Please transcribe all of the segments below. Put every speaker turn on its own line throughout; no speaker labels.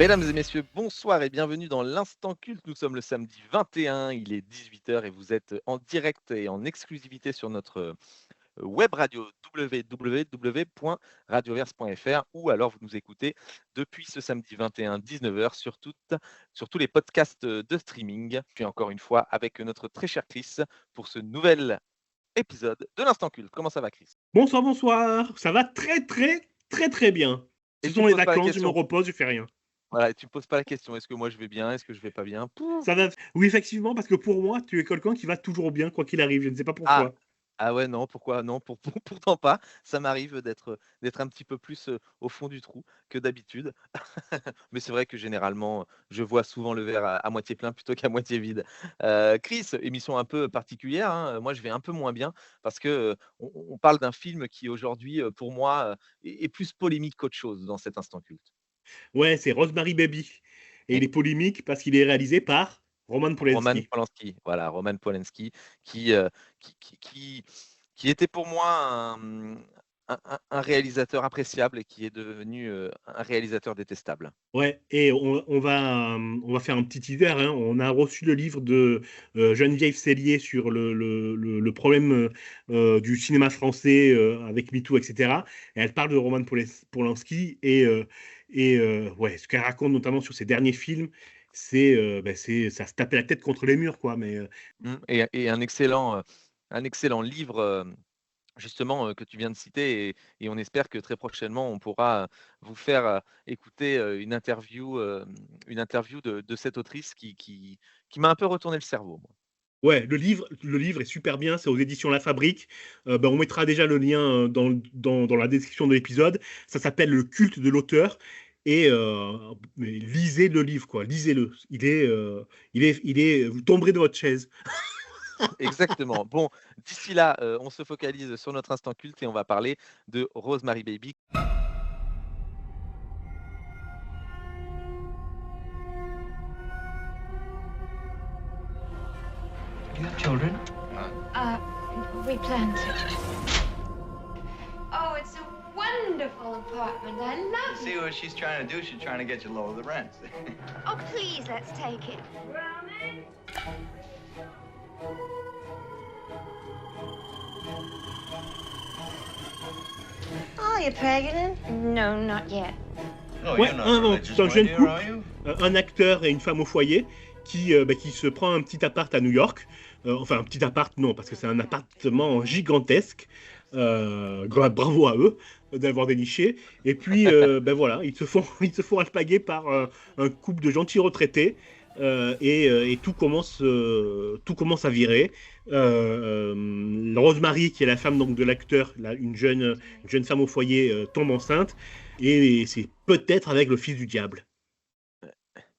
Mesdames et messieurs, bonsoir et bienvenue dans l'Instant Culte. Nous sommes le samedi 21, il est 18 h et vous êtes en direct et en exclusivité sur notre web radio www.radioverse.fr ou alors vous nous écoutez depuis ce samedi 21, 19 h sur tous les podcasts de streaming. Puis encore une fois avec notre très cher Chris pour ce nouvel épisode de l'Instant Culte. Comment ça va, Chris?
Bonsoir, bonsoir. Ça va très bien.
Et
Ce
tu
sont
me
les
poses pas la
vacances, je me
question.
repose, je fais rien.
Voilà, et tu me poses pas la question. Est-ce que moi je vais bien? Est-ce que je vais pas bien? Pouf.
Ça va. Oui, effectivement, parce que pour moi, tu es quelqu'un qui va toujours bien, quoi qu'il arrive. Je ne sais pas
Ah!
pourquoi.
Ah ouais, non, pourquoi? Non, pourtant pas. Ça m'arrive d'être un petit peu plus, au fond du trou que d'habitude. Mais c'est vrai que généralement, je vois souvent le verre à moitié plein plutôt qu'à moitié vide. Chris, émission un peu particulière, hein, moi je vais un peu moins bien parce que, on parle d'un film qui aujourd'hui, pour moi, est plus polémique qu'autre chose dans cet instant culte.
Ouais, c'est Rosemary Baby. Et il est polémique parce qu'il est réalisé par Roman
Roman
Polanski.
Polanski, voilà, Roman Polanski qui, heu, qui qui était pour moi un réalisateur appréciable et qui est devenu, un réalisateur détestable.
Ouais, et on va faire un petit teaser, hein. On a reçu le livre de Geneviève Cellier sur le problème du cinéma français avec MeToo, etc. Et elle parle de Roman Polanski ouais, ce qu'elle raconte notamment sur ses derniers films, ça se tapait la tête contre les murs, quoi.
Et un excellent livre, justement, que tu viens de citer et on espère que très prochainement on pourra, vous faire, écouter, une interview de cette autrice qui m'a un peu retourné le cerveau, moi.
Ouais, le livre est super bien, c'est aux éditions La Fabrique. On mettra déjà le lien dans la description de l'épisode. Ça s'appelle Le culte de l'auteur. Mais lisez le livre, quoi. Lisez-le. Vous tomberez de votre chaise.
Exactement. Bon, d'ici là, on se focalise sur notre instant culte et on va parler de Rosemary Baby.
You have children?
Uh, we plan to. Oh, it's a wonderful apartment. I love
See
it.
what she's trying to do? She's trying to get you to lower the rent.
Oh, please, let's take it.
Are you pregnant?
No, not yet.
No,
Ouais,
you're not religious,
c'est un
my
jeune
dear,
couple,
are you?
un acteur et une femme au foyer qui se prend un petit appart à New York. Enfin, un petit appart, non, parce que c'est un appartement gigantesque. Bravo à eux d'avoir déniché. Et puis, voilà, ils se font alpaguer par un couple de gentils retraités. Et tout commence à virer. Rosemary, qui est la femme donc de l'acteur, une jeune femme au foyer, tombe enceinte. Et c'est peut-être avec le fils du diable.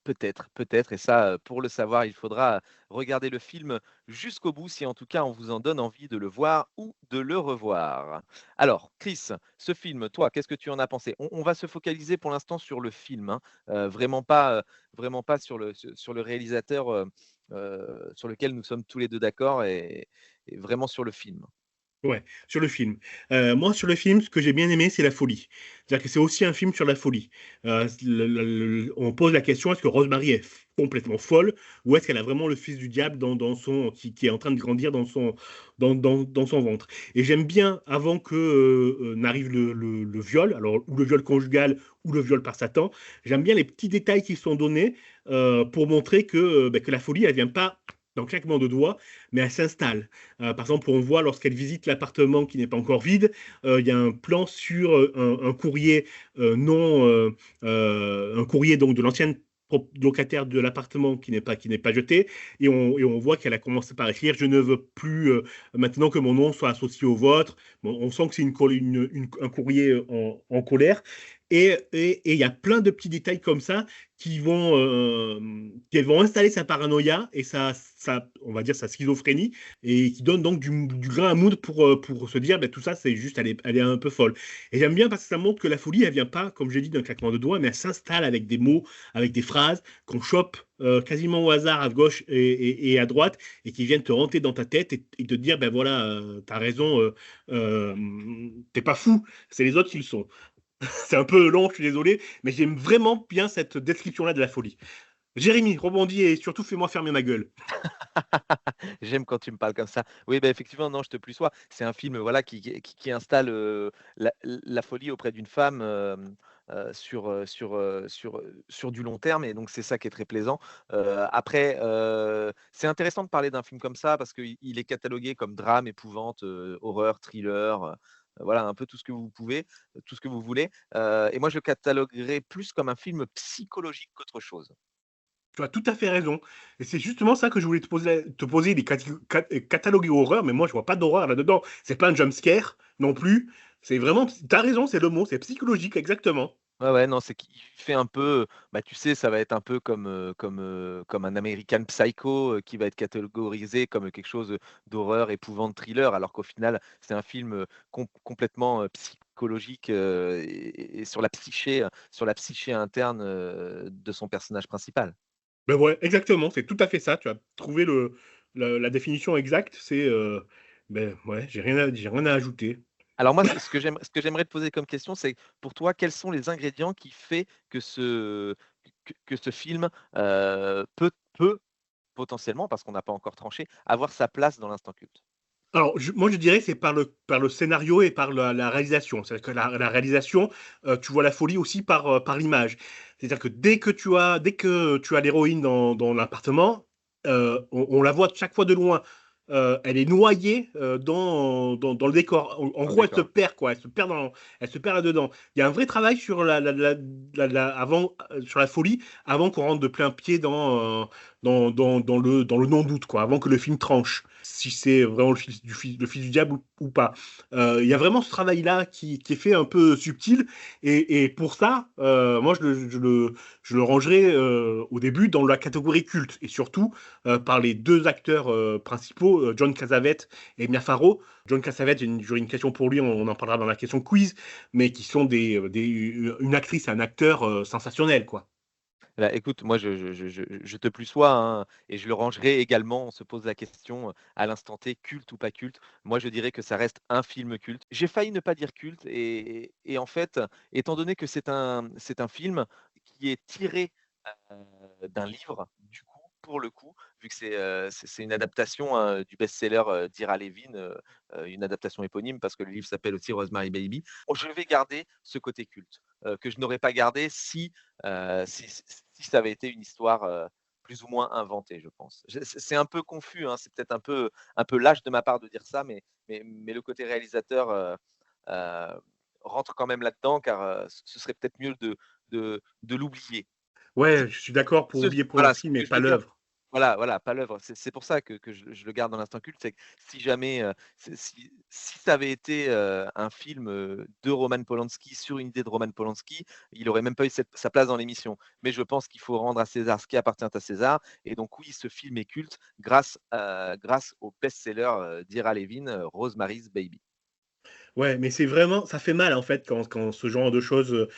Peut-être, peut-être et ça, pour le savoir, il faudra regarder le film jusqu'au bout, si en tout cas on vous en donne envie de le voir ou de le revoir. Alors Chris, ce film, toi, qu'est-ce que tu en as pensé? On va se focaliser pour l'instant sur le film, hein, vraiment pas sur le réalisateur, sur lequel nous sommes tous les 2 d'accord et vraiment sur le film.
Ouais, sur le film. Moi, sur le film, ce que j'ai bien aimé, c'est la folie. C'est-à-dire que c'est aussi un film sur la folie. On pose la question, est-ce que Rosemary est complètement folle ou est-ce qu'elle a vraiment le fils du diable qui est en train de grandir dans son ventre? Et j'aime bien, avant que n'arrive le viol, alors ou le viol conjugal ou le viol par Satan, j'aime bien les petits détails qui sont donnés pour montrer que la folie, elle vient pas d'un claquement de doigts, mais elle s'installe. Par exemple, on voit lorsqu'elle visite l'appartement qui n'est pas encore vide, il y a un plan sur un courrier non, un courrier donc de l'ancienne locataire de l'appartement qui n'est pas jeté, et on voit qu'elle a commencé par écrire: je ne veux plus maintenant que mon nom soit associé au vôtre. Bon, on sent que c'est un courrier en colère. Et il y a plein de petits détails comme ça qui vont installer sa paranoïa et on va dire sa schizophrénie, et qui donne donc du grain à moudre pour se dire, ben, tout ça, c'est juste, elle est un peu folle. Et j'aime bien parce que ça montre que la folie, elle vient pas, comme j'ai dit, d'un claquement de doigts, mais elle s'installe avec des mots, avec des phrases qu'on chope quasiment au hasard à gauche et à droite, et qui viennent te rentrer dans ta tête et te dire, ben voilà, t'as raison, t'es pas fou, c'est les autres qui le sont. C'est un peu long, je suis désolé, mais j'aime vraiment bien cette description-là de la folie. Jérémy, rebondis et surtout fais-moi fermer ma gueule.
J'aime quand tu me parles comme ça. Oui, bah, effectivement, non, je te plus sois. C'est un film, voilà, qui installe, la folie auprès d'une femme, sur du long terme et donc c'est ça qui est très plaisant. Après, c'est intéressant de parler d'un film comme ça parce qu'il est catalogué comme drame, épouvante, horreur, thriller, voilà, un peu tout ce que vous pouvez, tout ce que vous voulez. Et moi, je le cataloguerais plus comme un film psychologique qu'autre chose.
Tu as tout à fait raison. Et c'est justement ça que je voulais te poser des catalogues horreur, mais moi je vois pas d'horreur là-dedans. C'est pas un jump scare non plus. C'est vraiment, t'as raison, c'est le mot, c'est psychologique, exactement.
Ouais, ouais, non, c'est qu'il fait un peu, bah, tu sais, ça va être un peu comme un American Psycho, qui va être catégorisé comme quelque chose, d'horreur, épouvante, thriller, alors qu'au final, c'est un film, complètement, psychologique, et sur la psyché interne, de son personnage principal.
Ben ouais, exactement, c'est tout à fait ça. Tu as trouvé la définition exacte. C'est, ben ouais, j'ai rien à ajouter.
Alors moi, ce que j'aimerais te poser comme question, c'est pour toi, quels sont les ingrédients qui fait que ce film, peut potentiellement, parce qu'on n'a pas encore tranché, avoir sa place dans l'instant culte?
Alors, moi, je dirais que c'est par le scénario et par la réalisation. C'est-à-dire que la réalisation, tu vois la folie aussi par l'image. C'est-à-dire que dès que tu as l'héroïne dans l'appartement, on la voit chaque fois de loin. Elle est noyée dans le décor. En
Dans le
gros, elle se
décor.
perd, quoi. Elle se perd là-dedans. Il y a un vrai travail sur sur la folie avant qu'on rentre de plein pied dans le non-doute, quoi, avant que le film tranche, si c'est vraiment le fils du diable ou pas. Il y a vraiment ce travail-là qui est fait un peu subtil, et pour ça, moi, je le rangerais au début dans la catégorie culte, et surtout par les deux acteurs principaux, John Cassavetes et Mia Farrow. John Cassavetes, j'aurais une question pour lui, on en parlera dans la question quiz, mais qui sont une actrice et un acteur sensationnels, quoi.
Bah, écoute, moi, je te plus sois, hein, et je le rangerai également. On se pose la question, à l'instant T, culte ou pas culte. Moi, je dirais que ça reste un film culte. J'ai failli ne pas dire culte et en fait, étant donné que c'est un film qui est tiré, d'un livre, du coup, pour le coup, vu que c'est une adaptation, du best-seller, d'Ira Levin, une adaptation éponyme parce que le livre s'appelle aussi Rosemary Baby. Je vais garder ce côté culte, que je n'aurais pas gardé si ça avait été une histoire, plus ou moins inventée, je pense. C'est un peu confus, hein, c'est peut-être un peu lâche de ma part de dire ça, mais le côté réalisateur, heu, rentre quand même là-dedans car, ce serait peut-être mieux de l'oublier.
Ouais, je suis d'accord pour oublier pour le
Voilà, ce
film, mais
que je
pas
veux dire,
l'œuvre.
voilà, voilà, pas l'œuvre. C'est pour ça que je le garde dans l'instant culte, c'est que si jamais, si ça avait été, un film, de Roman Polanski sur une idée de Roman Polanski, il aurait même pas eu sa place dans l'émission. Mais je pense qu'il faut rendre à César ce qui appartient à César et donc oui, ce film est culte grâce au best-seller, d'Ira Levin, Rosemary's Baby.
Ouais, mais c'est vraiment, ça fait mal en fait quand ce genre de choses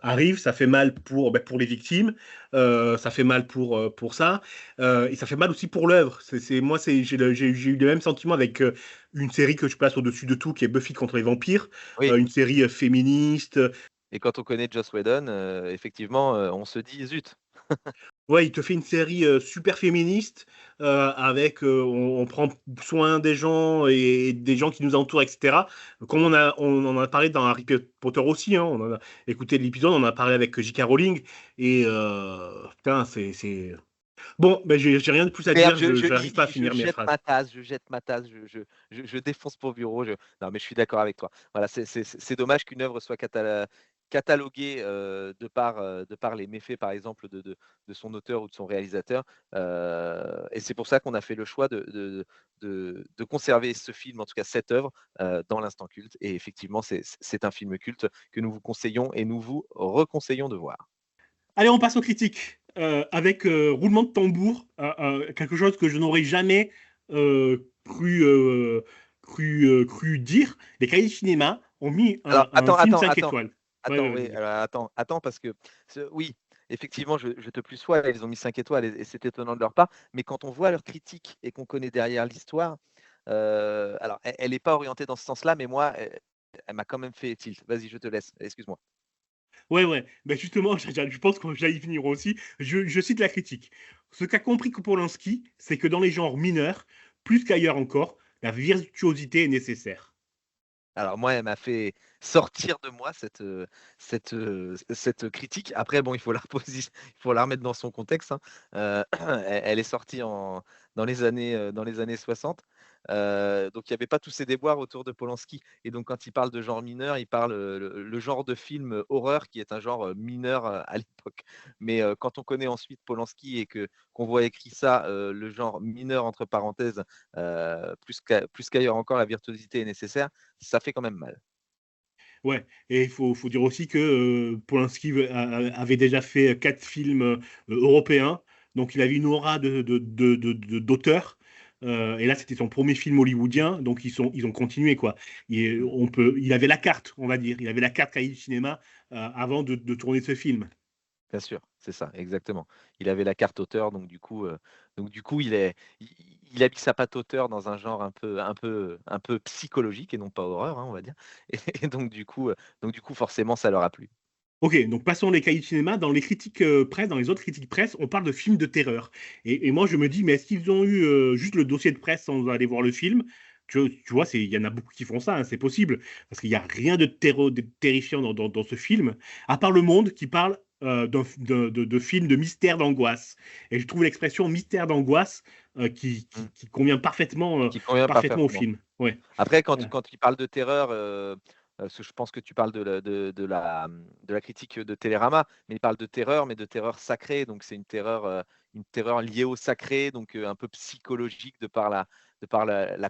arrive. Ça fait mal pour les victimes, ça fait mal pour ça, et ça fait mal aussi pour l'œuvre. Moi, j'ai eu le même sentiment avec une série que je place au-dessus de tout, qui est Buffy contre les vampires,
Oui.
une série féministe.
Et quand on connaît Joss Whedon, effectivement, on se dit: «Zut!»
Ouais, il te fait une série super féministe, avec on prend soin des gens et des gens qui nous entourent, etc. Comme on en a parlé dans Harry Potter aussi, hein, on en a écouté l'épisode, on en a parlé avec J.K. Rowling, et putain, c'est bon, ben j'ai rien de plus à
Merde,
dire, je n'arrive pas à
je
finir mes
jette
phrases.
ma tasse, je jette ma tasse, je défonce mon bureau, non, mais je suis d'accord avec toi. Voilà, c'est dommage qu'une œuvre soit cataloguée, de par les méfaits, par exemple, de son auteur ou de son réalisateur, et c'est pour ça qu'on a fait le choix de conserver ce film, en tout cas cette œuvre, dans l'instant culte et effectivement, c'est un film culte que nous vous conseillons et nous vous reconseillons de voir.
Allez, on passe aux critiques. Avec roulement de tambour, quelque chose que je n'aurais jamais cru dire. Les cahiers du cinéma ont mis
Alors
un film 5 étoiles. Ouais,
attends, oui,
vas-y.
alors attends parce que oui, effectivement, je te plus sois, ils ont mis 5 étoiles et c'est étonnant de leur part, mais quand on voit leurs critiques et qu'on connaît derrière l'histoire, alors elle est pas orientée dans ce sens-là, mais moi, Elle m'a quand même fait tilt. Vas-y, je te laisse. Excuse-moi.
Ouais. Ben justement, je pense que j'allais y finir aussi. Je cite la critique. Ce qu'a compris Polanski, c'est que dans les genres mineurs, plus qu'ailleurs encore, la virtuosité est nécessaire.
Alors moi, elle m'a fait sortir de moi cette critique. Après, bon, il faut la il faut la remettre dans son contexte, hein. Elle est sortie dans les années 60. Donc il y avait pas tous ces déboires autour de Polanski et donc quand il parle de genre mineur, il parle, le genre de film, horreur qui est un genre, mineur, à l'époque. Mais, quand on connaît ensuite Polanski et qu'on voit écrit ça, le genre mineur entre parenthèses, plus qu'ailleurs encore, la virtuosité est nécessaire, ça fait quand même mal.
Ouais, et il faut dire aussi que Polanski avait déjà fait 4 films européens, donc il avait une aura d'auteur. Et là, c'était son premier film hollywoodien, donc ils ont continué quoi.
Mmh.
Il avait la carte, on va dire, il avait la carte cahier du cinéma avant de tourner ce film.
Bien sûr, c'est ça, exactement. Il avait la carte auteur, donc du coup, il a mis sa patte auteur dans un genre un peu psychologique et non pas horreur, hein, on va dire. Et donc du coup, forcément, ça leur a plu.
Ok, donc passons les cahiers de cinéma. Dans les critiques presse, dans les autres critiques presse, on parle de films de terreur. Et moi, je me dis, mais est-ce qu'ils ont eu juste le dossier de presse sans aller voir le film? Tu vois, il y en a beaucoup qui font ça, hein, c'est possible. Parce qu'il n'y a rien de terrifiant dans ce film, à part Le Monde qui parle de film de mystère d'angoisse. Et je trouve l'expression mystère d'angoisse
Mmh.
qui convient parfaitement,
Qui convient
parfaitement au
parfaitement.
film. Ouais.
Après,
Voilà.
quand il parle de terreur, parce que je pense que tu parles de la critique de Télérama, mais il parle de terreur, mais de terreur sacrée, donc c'est une terreur liée au sacré, donc un peu psychologique de par la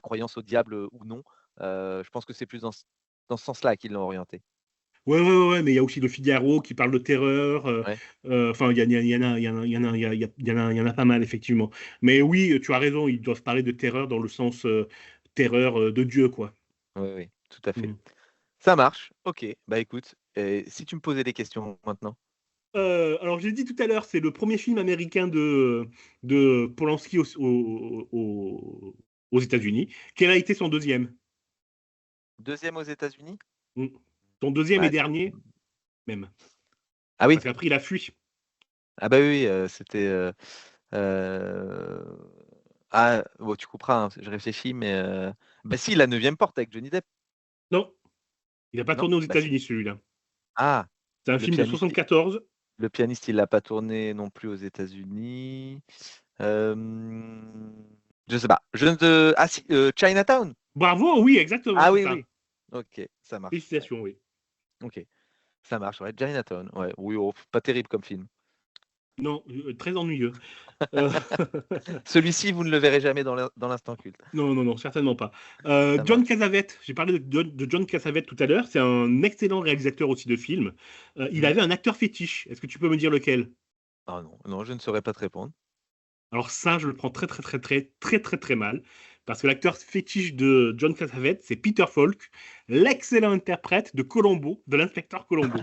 croyance au diable, ou non. Je pense que c'est plus dans ce sens-là qu'ils l'ont orienté.
Ouais, mais il y a aussi Le Figaro qui parle de terreur.
Ouais.
Enfin, il y en a pas mal, effectivement. Mais oui, tu as raison, ils doivent parler de terreur dans le sens terreur de Dieu, quoi.
Oui, oui, tout à fait.
Mm.
Ça marche, OK. Bah, écoute, si tu me posais des questions maintenant?
Alors, j'ai dit tout à l'heure, c'est le premier film américain de Polanski aux États-Unis. Quel a été son deuxième?
Deuxième aux États-Unis?
Mm. Son deuxième et
Bah,
dernier, même.
ah oui?
Parce qu'après, il a fui.
Ah bah, oui, oui, c'était, Heu, bon, tu couperas, hein, je réfléchis, mais bah si, La Neuvième Porte avec Johnny Depp,
Non, il n'a pas
non?
tourné aux
Bah si.
États-Unis, celui-là.
Ah!
C'est un
Le
film de
pianiste, i
74.
le pianiste, il l'a pas tourné non plus aux États-Unis. Hem, je sais pas. Je ne te Ah si, Chinatown?
Bravo, oui, exactement,
Ah
c'est
oui,
ça.
oui. OK, ça marche. Ouais,
Félicitations, oui.
OK, ça marche, ouais, Chinatown, ouais. Oui, oh, pas terrible comme film.
Non, très ennuyeux. Heu,
Celui-ci, vous ne le verrez jamais dans l'instant culte.
non, certainement pas.
Ça
John
marche.
Cassavetes, j'ai parlé de John Cassavetes tout à l'heure, c'est un excellent réalisateur aussi de films. Il
Mmh.
avait un acteur fétiche. Est-ce que tu peux me dire lequel?
Ah non, non, je ne saurais pas te répondre.
Alors ça, je le prends très mal, parce que l'acteur fétiche de John Cassavetes, c'est Peter Falk, l'excellent interprète de Columbo, de l'inspecteur Columbo.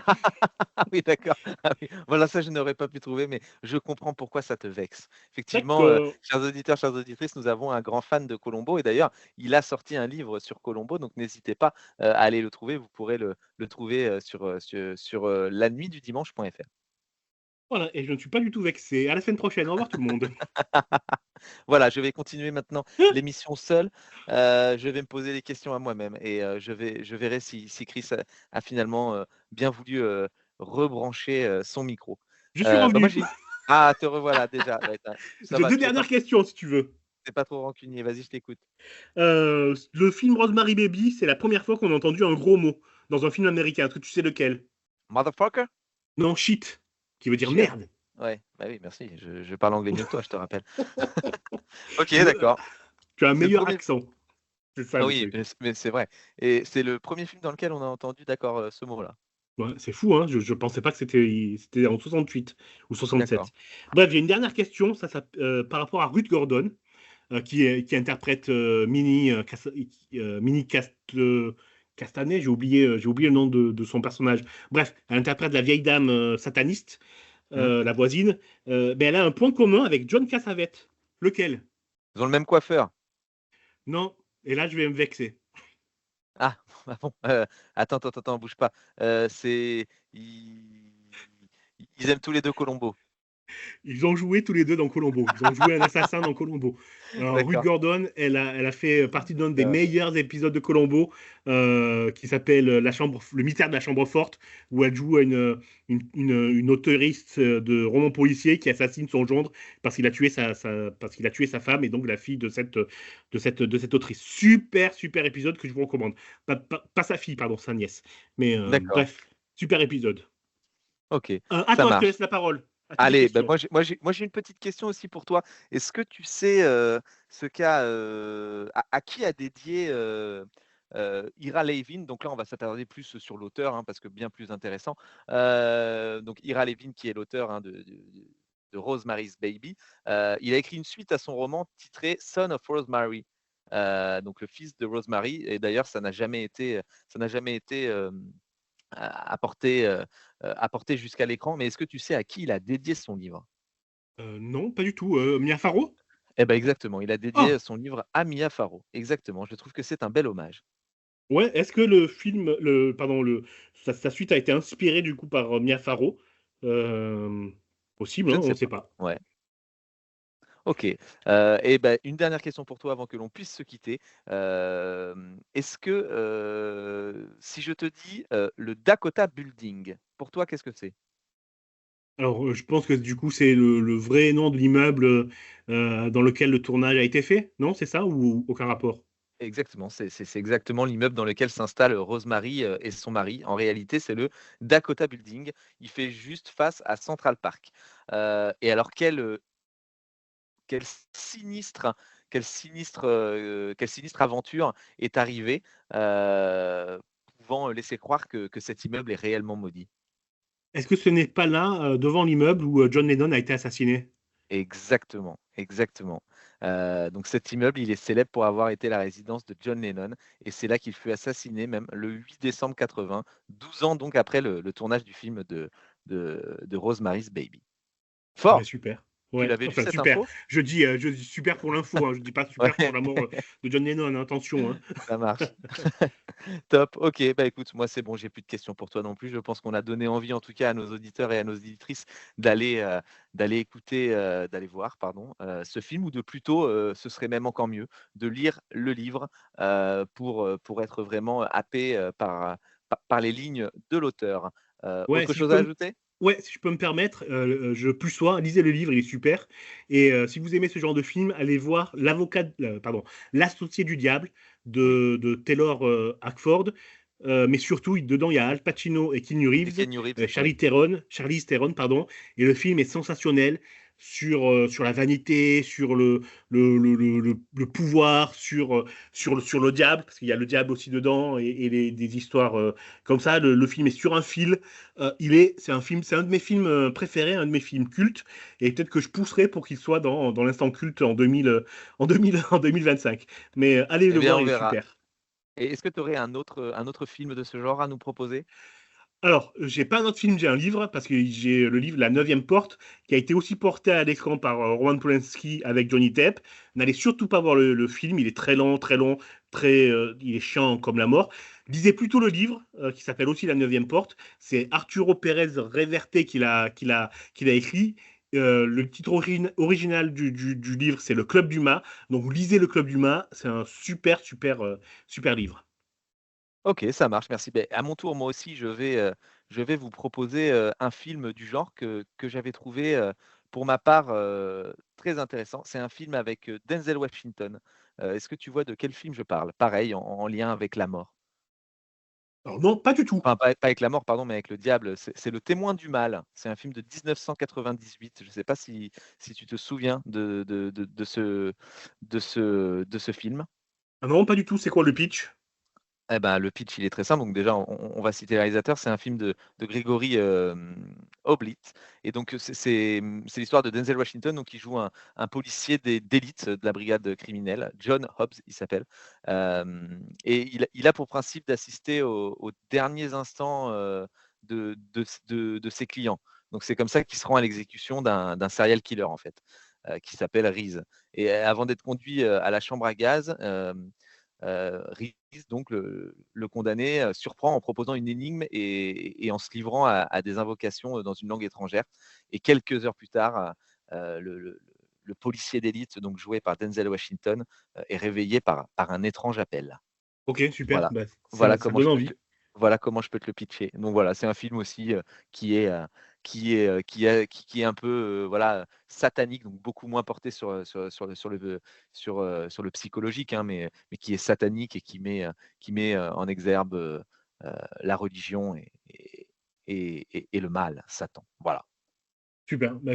Ah oui, d'accord. Ah oui. Voilà, ça, je n'aurais pas pu trouver, mais je comprends pourquoi ça te vexe. Effectivement,
D'accord.
chers auditeurs, chères auditrices, nous avons un grand fan de Colombo et d'ailleurs, il a sorti un livre sur Colombo, donc n'hésitez pas, à aller le trouver. Vous pourrez le trouver, sur, lanuitdudimanche.fr.
Voilà, et je ne suis pas du tout vexé. À la semaine prochaine. Au revoir tout le monde.
Voilà, je vais continuer maintenant l'émission seul. Je vais me poser des questions à moi-même et je verrai si Chris a finalement, bien voulu, rebrancher, son micro.
Je suis
Bah, moi
revenu.
j'ai Ah, te revoilà déjà, ouais, ça
J'ai
va,
deux dernières questions si tu veux.
tu pas trop rancunier, vas-y, je t'écoute.
Le film Rosemary Baby, c'est la première fois qu'on a entendu un gros mot dans un film américain. Est-ce que tu sais lequel?
Motherfucker?
Non, shit, qui veut dire
Shit.
merde.
Ouais, bah oui, merci, je parle anglais mieux que toi, je te rappelle. OK,
Je-
d'accord.
Tu as un
C'est le
meilleur
premier.
accent. C'est ça
Ah
le
oui,
truc.
mais c'est vrai et c'est le premier film dans lequel on a entendu, d'accord, ce mot-là.
Ouais, c'est fou, hein. Je pensais pas que c'était en 68 ou 67.
D'accord.
Bref, j'ai une dernière question, par rapport à Ruth Gordon, qui interprète Castanet, j'ai oublié le nom de son personnage. Bref, elle interprète la vieille dame sataniste,
Mmh.
la voisine. Ben, elle a un point commun avec John Cassavetes. Lequel?
Ils ont le même coiffeur.
Non, et là je vais me vexer.
Ah, ah bon, attends, bouge pas. C'est ils aiment tous les 2 Columbo.
Ils ont joué tous les deux dans Columbo. Ils ont joué un assassin dans Columbo. Alors, Ruth
D'accord.
Gordon, elle a fait partie d'un des
Heu,
meilleurs épisodes de Columbo qui s'appelle le mystère de la chambre forte, où elle joue une auteuriste de roman policier qui assassine son gendre parce qu'il a tué parce qu'il a tué sa femme et donc la fille de cette autrice. Super, super épisode que je vous recommande. Pas sa fille, pardon, sa nièce. Mais
d'accord,
bref, super épisode.
OK,
À
ça
toi, je te
marche.
laisse la parole. As-tu des
Allez, ben
questions?
moi j'ai une petite question aussi pour toi. Est-ce que tu sais, ce qu'a, à qui a dédié, Ira Levin? Donc là, on va s'attarder plus sur l'auteur, hein, parce que bien plus intéressant. Donc Ira Levin qui est l'auteur, hein, de Rosemary's Baby, il a écrit une suite à son roman titré Son of Rosemary, donc le fils de Rosemary et d'ailleurs ça n'a jamais été, apporté, apporté jusqu'à l'écran. Mais est-ce que tu sais à qui il a dédié son livre?
Non, pas du tout. Mia Farrow?
Eh ben exactement, il a dédié
Ah!
son livre à Mia Farrow. Exactement, je trouve que c'est un bel hommage.
Ouais, est-ce que le film le pardon, le sa suite a été inspirée du coup par, Mia Farrow? Hem, Possible,
Je
hein,
ne
on
sais
ne sait
pas.
pas.
Ouais, OK. Et ben, une dernière question pour toi avant que l'on puisse se quitter. Est-ce que, si je te dis, le Dakota Building, pour toi, qu'est-ce que c'est?
Alors, je pense que du coup, c'est le vrai nom de l'immeuble, dans lequel le tournage a été fait? Non, c'est ça ou aucun rapport?
Exactement, c'est exactement l'immeuble dans lequel s'installe Rosemary, et son mari. En réalité, c'est le Dakota Building. Il fait juste face à Central Park. Et alors quel sinistre quelle sinistre aventure est arrivée, heu, pouvant laisser croire que cet immeuble est réellement maudit.
Est-ce que ce n'est pas là, devant l'immeuble où, John Lennon a été assassiné?
Exactement, exactement. Donc cet immeuble, il est célèbre pour avoir été la résidence de John Lennon et c'est là qu'il fut assassiné même le 8 décembre 80, 12 ans donc après le tournage du film de Rosemary's Baby.
Ah bah,
Fort!
super.
Tu
Ouais,
l'avais vu
enfin
cette
super.
info?
Je dis super pour l'info, hein, je dis pas
Ouais,
super pour la mort, de John Lennon, hein, attention, hein.
ça marche. Top, OK, bah, écoute, moi c'est bon, j'ai plus de questions pour toi non plus. Je pense qu'on a donné envie en tout cas à nos auditeurs et à nos auditrices d'aller, d'aller écouter, d'aller voir pardon, ce film ou de plutôt, ce serait même encore mieux, de lire le livre, pour être vraiment happé, par les lignes de l'auteur.
Ouais,
Autre
si je
chose à
peux me
ajouter?
Ouais, si je peux me permettre, je plus sois, lisez le livre, il est super et si vous aimez ce genre de film, allez voir L'associé du diable
Oui,
de Taylor, Hackford, mais surtout dedans il y a Al Pacino et Keanu
et
Reeves,
Keanu Reeves, oui.
Charlize Theron, pardon, et le film est sensationnel sur la vanité, sur le pouvoir, sur le diable, parce qu'il y a le diable aussi dedans et des histoires, comme ça. Le film est sur un fil. C'est un de mes films préférés, un de mes films cultes, et peut-être que je pousserai pour qu'il soit dans l'instant culte en 2025. Mais allez
Eh
le
bien,
voir,
on
il est
verra.
super.
Et est-ce que tu aurais un autre film de ce genre à nous proposer?
Alors, j'ai pas un autre film, j'ai un livre, parce que j'ai le livre La Neuvième Porte, qui a été aussi porté à l'écran par Roman Polanski avec Johnny Depp. N'allez surtout pas voir le film, il est très long, il est chiant comme la mort. Lisez plutôt le livre, qui s'appelle aussi La Neuvième Porte. C'est Arturo Pérez Reverte qui l'a écrit. Le titre original du livre, c'est Le Club du Mât. Donc, lisez Le Club du Mât, c'est un super livre.
OK, ça marche, merci. Beh, à mon tour, moi aussi, je vais vous proposer, un film du genre que j'avais trouvé, pour ma part, très intéressant. C'est un film avec, Denzel Washington. Est-ce que tu vois de quel film je parle? Pareil, en lien avec la mort.
Alors non, pas du tout.
Enfin, pas avec la mort, pardon, mais avec le diable. C'est Le Témoin du mal. C'est un film de 1998. Je ne sais pas si tu te souviens de ce film?
Ah non, pas du tout, c'est quoi le pitch?
Eh ben, le pitch, il est très simple. Donc déjà, on va citer le réalisateur. C'est un film de Grégory, Hoblit et donc c'est l'histoire de Denzel Washington, donc il joue un policier d'élite de la brigade criminelle. John Hobbs, il s'appelle. Et il a pour principe d'assister aux derniers instants, de ses clients. Donc c'est comme ça qu'il se rend à l'exécution d'un serial killer, en fait, qui s'appelle Reese et avant d'être conduit, à la chambre à gaz, Reese, donc le condamné, surprend en proposant une énigme et en se livrant à des invocations dans une langue étrangère. Et quelques heures plus tard, le policier d'élite, donc joué par Denzel Washington, est réveillé par un étrange appel.
Ok, super.
Voilà,
Bah,
voilà
ça
comment
donne
je peux te
envie.
le voilà comment je peux te le pitcher. Donc voilà, c'est un film aussi, qui est, qui est un peu, voilà, satanique, donc beaucoup moins porté sur le psychologique, hein, mais qui est satanique et qui met en exergue, la religion et le mal, Satan. Voilà.
Super. Bah,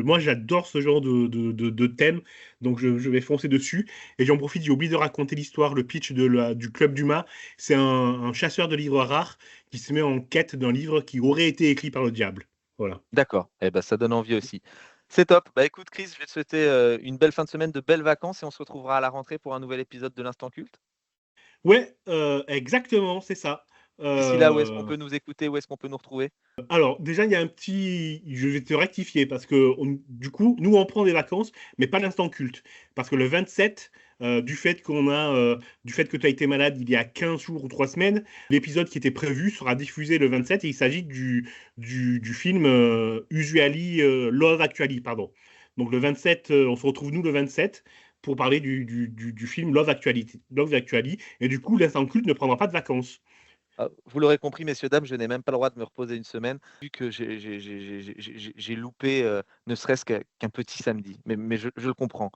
moi, j'adore ce genre de thème, donc je vais foncer dessus. Et j'en profite, j'ai oublié de raconter l'histoire, le pitch du Club Dumas. C'est un chasseur de livres rares qui se met en quête d'un livre qui aurait été écrit par le diable. Voilà.
D'accord, et ben ça donne envie aussi. C'est top. Bah, écoute Chris, je vais te souhaiter, une belle fin de semaine, de belles vacances et on se retrouvera à la rentrée pour un nouvel épisode de l'Instant Culte.
Ouais, exactement, c'est ça.
D'ici là, où est-ce qu'on
Euh,
peut nous écouter? Où est-ce qu'on peut nous retrouver?
Alors, déjà, il y a un petit. Je vais te rectifier parce que, du coup, nous, on prend des vacances, mais pas l'instant culte. Parce que le 27, du fait que tu as été malade il y a 15 jours ou 3 semaines, l'épisode qui était prévu sera diffusé le 27 et il s'agit du film Usually, Love Actually, pardon. Donc, le 27, on se retrouve, nous, le 27 pour parler du film Love Actually. Et du coup, l'instant culte ne prendra pas de vacances.
Vous l'aurez compris, messieurs, dames, je n'ai même pas le droit de me reposer une semaine, vu que j'ai loupé, ne serait-ce qu'un petit samedi. Mais je le comprends.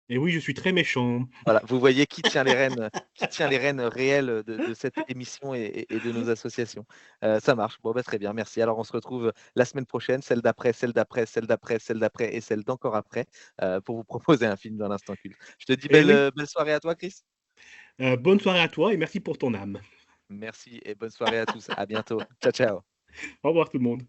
Et oui, je suis très méchant.
Voilà, vous voyez qui tient les rênes réelles de cette émission et de nos associations. Ça marche. Bon, bah, très bien, merci. Alors on se retrouve la semaine prochaine, celle d'après, celle d'après, celle d'après, celle d'après et celle d'encore après, pour vous proposer un film dans l'instant culte. Je te dis
Et oui.
belle soirée à toi, Chris.
Bonne soirée à toi et merci pour ton âme.
Merci et bonne soirée à tous. À bientôt. Ciao, ciao.
Au revoir tout le monde.